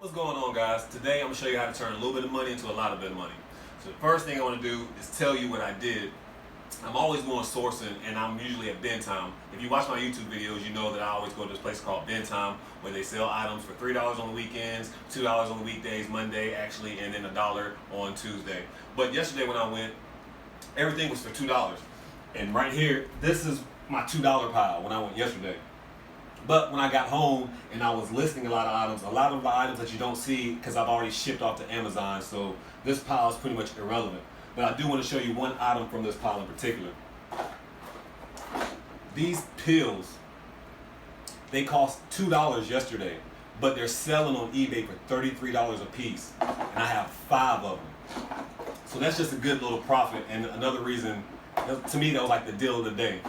What's going on, guys? Today I'm going to show you how to turn a little bit of money into a lot of bit of money. So the first thing I want to do is tell you what I did. I'm always going sourcing, and I'm usually at bin time. If you watch my YouTube videos, you know that I always go to this place called bin time, where they sell items for $3 on the weekends, $2 on the weekdays, Monday actually, and then $1 on Tuesday. But yesterday when I went, everything was for $2. And right here, this is my $2 pile when I went yesterday. But when I got home and I was listing a lot of the items that you don't see because I've already shipped off to Amazon, so this pile is pretty much irrelevant. But I do want to show you one item from this pile in particular. These pills, they cost $2 yesterday, but they're selling on eBay for $33 a piece, and I have 5 of them. So that's just a good little profit, and another reason, to me, that was like the deal of the day.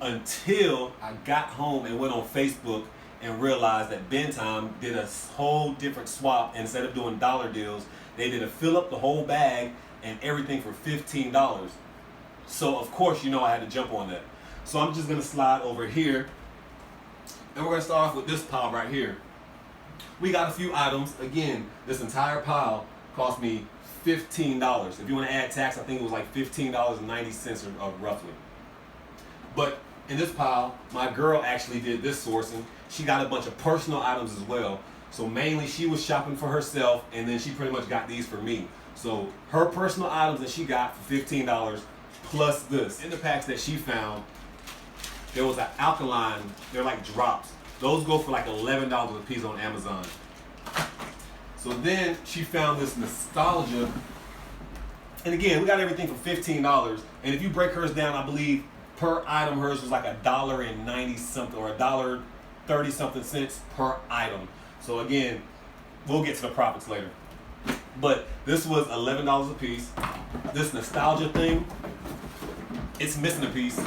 Until I got home and went on Facebook and realized that bin time did a whole different swap. Instead of doing dollar deals, they did a fill up the whole bag and everything for $15. So of course, you know, I had to jump on that. So I'm just gonna slide over here, and we're gonna start off with this pile right here. We got a few items. Again, this entire pile cost me $15. If you want to add tax, I think it was like $15.90 or roughly. But in this pile, my girl actually did this sourcing. She got a bunch of personal items as well. So mainly she was shopping for herself, and then she pretty much got these for me. So her personal items that she got for $15 plus this. In the packs that she found, there was an alkaline, they're like drops. Those go for like $11 a piece on Amazon. So then she found this nostalgia. And again, we got everything for $15. And if you break hers down, I believe per item, hers was like $1.90 something or $1.30 something cents per item. So again, we'll get to the profits later. But this was $11 a piece. This nostalgia thing, it's missing a piece.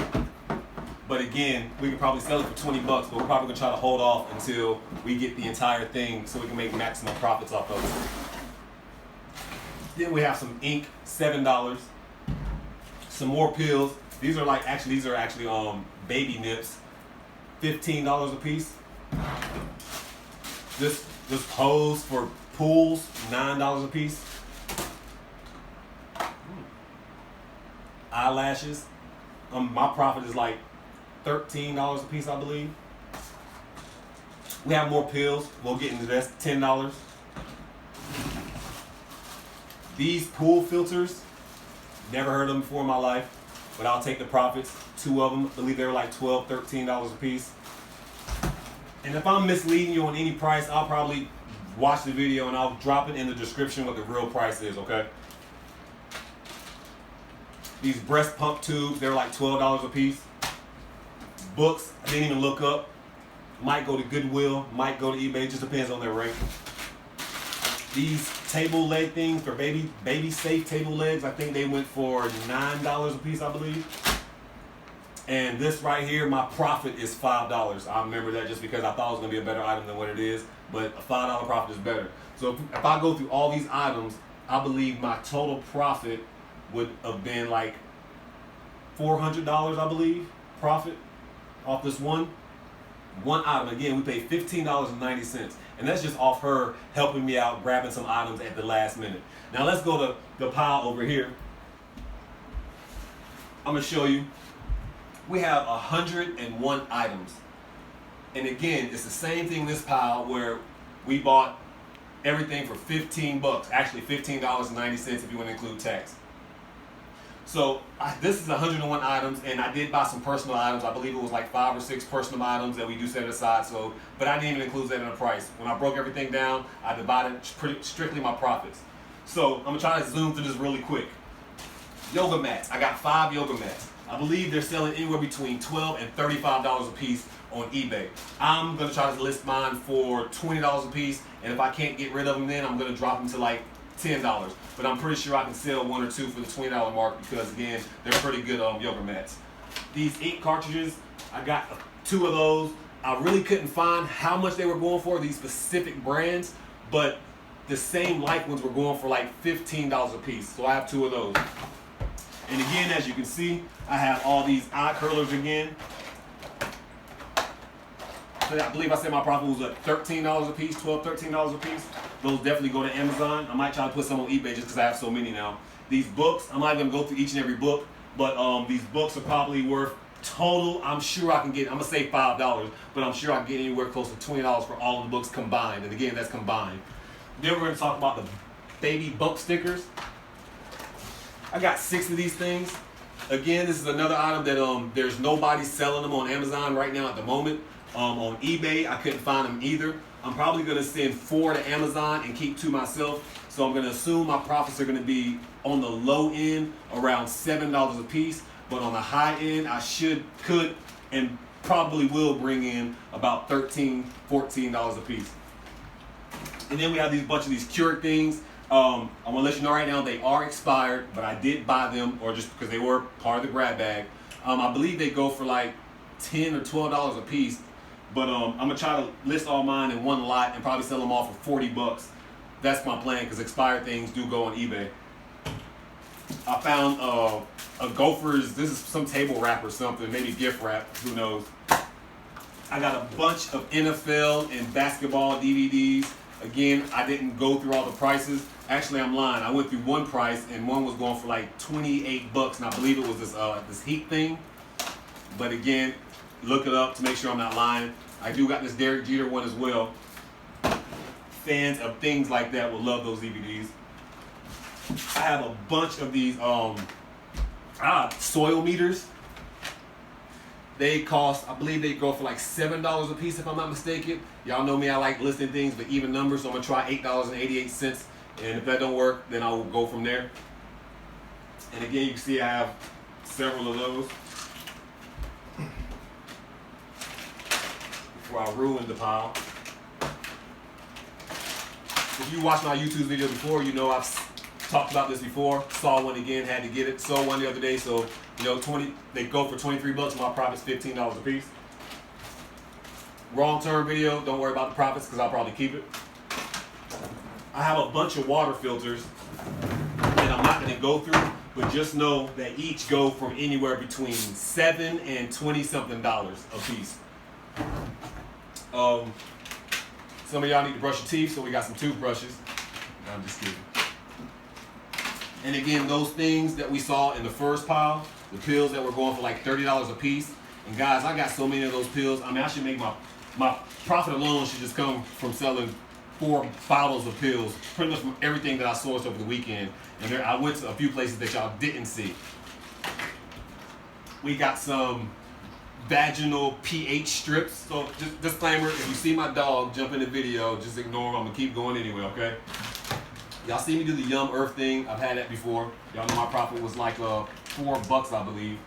But again, we could probably sell it for $20, but we're probably gonna try to hold off until we get the entire thing so we can make maximum profits off of it. Then we have some ink, $7. Some more pills. These are actually baby nips, $15 a piece. This hose for pools, $9 a piece. Eyelashes, my profit is like $13 a piece, I believe. We have more pills. We'll get into this. $10. These pool filters, never heard of them before in my life. But I'll take the profits. 2 of them, I believe they were like $12, $13 a piece. And if I'm misleading you on any price, I'll probably watch the video and I'll drop it in the description what the real price is, okay? These breast pump tubes, they're like $12 a piece. Books, I didn't even look up. Might go to Goodwill, might go to eBay, just depends on their rate. These table leg things for baby safe table legs, I think they went for $9 a piece, I believe. And this right here, my profit is $5. I remember that just because I thought it was gonna be a better item than what it is, but a $5 profit is better. So if I go through all these items, I believe my total profit would have been like $400, I believe, profit off this one item. Again, we paid $15.90. And that's just off her helping me out, grabbing some items at the last minute. Now let's go to the pile over here. I'm gonna show you. We have 101 items. And again, it's the same thing in this pile where we bought everything for $15. Actually, $15.90 if you want to include tax. So this is 101 items, and I did buy some personal items. I believe it was like 5 or 6 personal items that we do set aside. So, but I didn't even include that in the price. When I broke everything down, I divided strictly my profits. So I'm gonna try to zoom through this really quick. Yoga mats. I got 5 yoga mats. I believe they're selling anywhere between $12 and $35 a piece on eBay. I'm gonna try to list mine for $20 a piece, and if I can't get rid of them, then I'm gonna drop them to like $10, but I'm pretty sure I can sell 1 or 2 for the $20 mark because again, they're pretty good yoga mats. These ink cartridges, I got 2 of those. I really couldn't find how much they were going for, these specific brands, but the same like ones were going for like $15 a piece. So I have 2 of those. And again, as you can see, I have all these eye curlers again. I believe I said my profit was at $13 a piece, $12, $13 a piece. those definitely go to Amazon. I might try to put some on eBay just because I have so many now. These books, I'm not going to go through each and every book, but these books are probably worth total, I'm sure I can get, I'm going to say $5, but I'm sure I can get anywhere close to $20 for all of the books combined. And again, that's combined. Then we're going to talk about the baby bump stickers. I got 6 of these things. Again, this is another item that there's nobody selling them on Amazon right now at the moment. On eBay, I couldn't find them either. I'm probably going to send 4 to Amazon and keep 2 myself. So I'm going to assume my profits are going to be on the low end around $7 a piece. But on the high end, I could, and probably will bring in about $13, $14 a piece. And then we have these bunch of these Keurig things. I want to let you know right now they are expired, but I did buy them, or just because they were part of the grab bag. I believe they go for like $10 or $12 a piece. But I'm gonna try to list all mine in one lot and probably sell them all for $40. That's my plan, because expired things do go on eBay. I found a Gophers, this is some table wrap or something, maybe gift wrap, who knows. I got a bunch of NFL and basketball DVDs. Again, I didn't go through all the prices. Actually, I'm lying. I went through one price, and one was going for like $28, and I believe it was this Heat thing. But again, look it up to make sure I'm not lying. I do got this Derek Jeter one as well. Fans of things like that will love those DVDs. I have a bunch of these soil meters. They cost, I believe they go for like $7 a piece if I'm not mistaken. Y'all know me, I like listing things with even numbers, so I'm gonna try $8.88. And if that don't work, then I'll go from there. And again, you can see I have several of those. Before I ruin the pile. If you watched my YouTube video before, you know I've talked about this before. Saw one again, had to get it. Saw one the other day, so you know, they go for $23. My profit's $15 a piece. Wrong term video. Don't worry about the profits because I'll probably keep it. I have a bunch of water filters that I'm not going to go through, but just know that each go from anywhere between $7 and $20-something a piece. Some of y'all need to brush your teeth, so we got some toothbrushes. No, I'm just kidding. And again, those things that we saw in the first pile, the pills that were going for like $30 a piece. And guys, I got so many of those pills. I mean, I should make my profit alone should just come from selling 4 bottles of pills, pretty much from everything that I sourced over the weekend. And I went to a few places that y'all didn't see. We got some vaginal pH strips. So just disclaimer, if you see my dog jump in the video, just ignore him. I'm gonna keep going anyway, okay? Y'all see me do the Yum Earth thing. I've had that before. Y'all know my profit was like $4, I believe.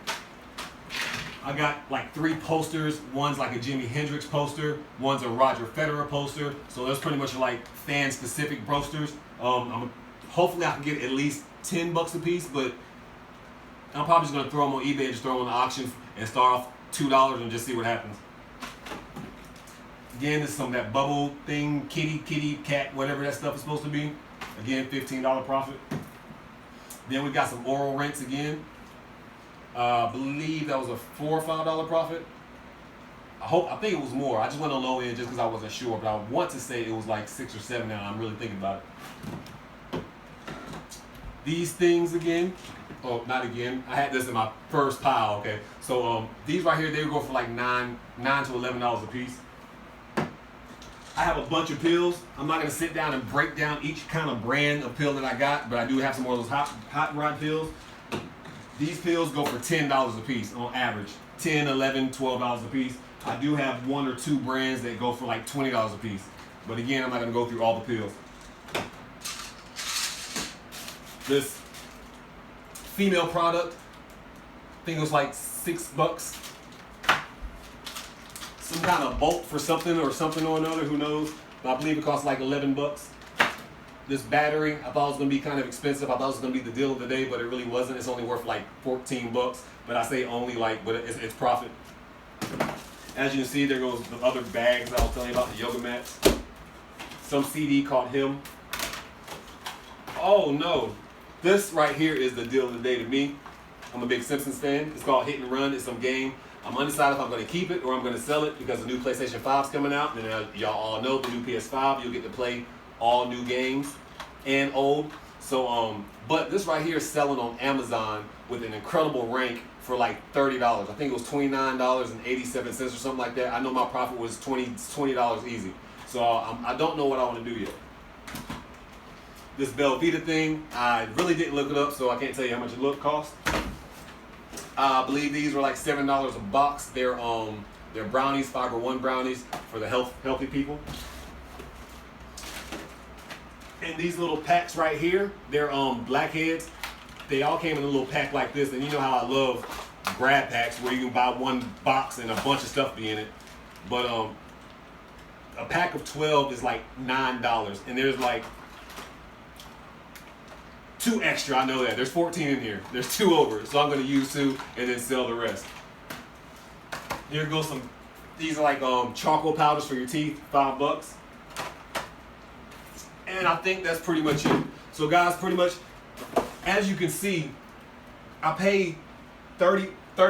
I got like 3 posters. One's like a Jimi Hendrix poster. One's a Roger Federer poster. So that's pretty much like fan-specific posters. Hopefully I can get at least $10 a piece, but I'm probably just gonna throw them on eBay and just throw them on the auction and start off $2 and just see what happens. Again, this is some of that bubble thing, kitty, cat, whatever that stuff is supposed to be. Again, $15 profit. Then we got some oral rinse again. I believe that was a $4 or $5 profit. I think it was more. I just went on low end just because I wasn't sure, but I want to say it was like 6 or 7 now. I'm really thinking about it. These things again. Oh, not again. I had this in my first pile, okay? So these right here, they would go for like $9 to $11 a piece. I have a bunch of pills. I'm not gonna sit down and break down each kind of brand of pill that I got, but I do have some more of those hot rod pills. These pills go for $10 a piece on average. $10, $11, $12 a piece. I do have 1 or 2 brands that go for like $20 a piece. But again, I'm not gonna go through all the pills. This female product, I think it was like $6. Some kind of bulk for something or another, who knows? But I believe it costs like $11. This battery, I thought it was gonna be kind of expensive. I thought it was gonna be the deal of the day, but it really wasn't. It's only worth like $14. But I say only like, but it's profit. As you can see, there goes the other bags I was telling you about, the yoga mats. Some CD called Him. Oh no, this right here is the deal of the day to me. I'm a big Simpsons fan. It's called Hit and Run. It's some game. I'm undecided if I'm going to keep it or I'm going to sell it because the new PlayStation 5 is coming out. And y'all all know the new PS5, you'll get to play all new games and old. So but this right here is selling on Amazon with an incredible rank for like $30. I think it was $29.87 or something like that. I know my profit was $20 easy. So I don't know what I want to do yet. This Belvita thing, I really didn't look it up, so I can't tell you how much it cost. I believe these were like $7 a box. They're brownies, Fiber One brownies for the healthy people. And these little packs right here, they're blackheads. They all came in a little pack like this, and you know how I love grab packs where you can buy one box and a bunch of stuff be in it. But a pack of 12 is like $9, and there's like 2 extra. I know that there's 14 in here. There's 2 over, so I'm going to use 2 and then sell the rest. Here goes some. These are like charcoal powders for your teeth, $5. And I think that's pretty much it. So guys, pretty much, as you can see, I paid 30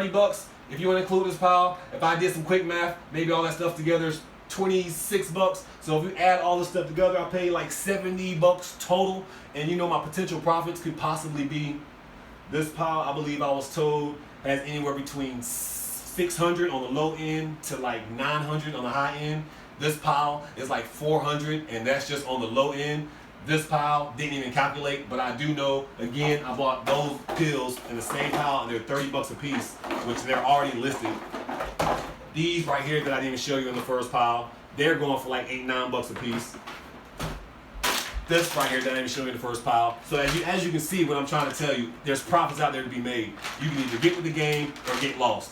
bucks. If you want to include this pile, if I did some quick math, maybe all that stuff together is 26 bucks. So if you add all this stuff together, I paid like 70 bucks total. And you know my potential profits could possibly be, this pile, I believe I was told, has anywhere between 600 on the low end to like 900 on the high end. This pile is like 400, and that's just on the low end. This pile didn't even calculate, but I do know, again, I bought those pills in the same pile, and they're 30 bucks a piece, which they're already listed. These right here that I didn't even show you in the first pile, they're going for like $8-9 bucks a piece. This right here that I didn't show you in the first pile. So as you can see, what I'm trying to tell you, there's profits out there to be made. You can either get with the game or get lost.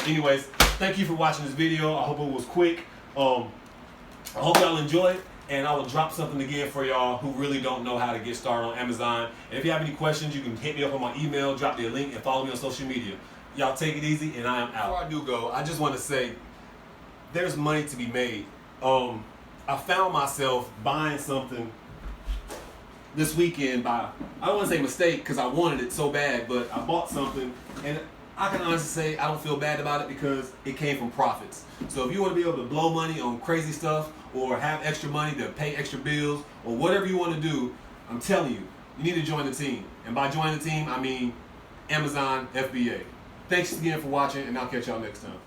Anyways, thank you for watching this video. I hope it was quick. I hope y'all enjoy it, and I will drop something again for y'all who really don't know how to get started on Amazon. And if you have any questions, you can hit me up on my email, drop me a link, and follow me on social media. Y'all take it easy, and I am out. Before I do go, I just want to say there's money to be made. I found myself buying something this weekend by, I don't want to say mistake because I wanted it so bad, but I bought something, and I can honestly say I don't feel bad about it because it came from profits. So if you want to be able to blow money on crazy stuff or have extra money to pay extra bills or whatever you want to do, I'm telling you, you need to join the team. And by joining the team, I mean Amazon FBA. Thanks again for watching, and I'll catch y'all next time.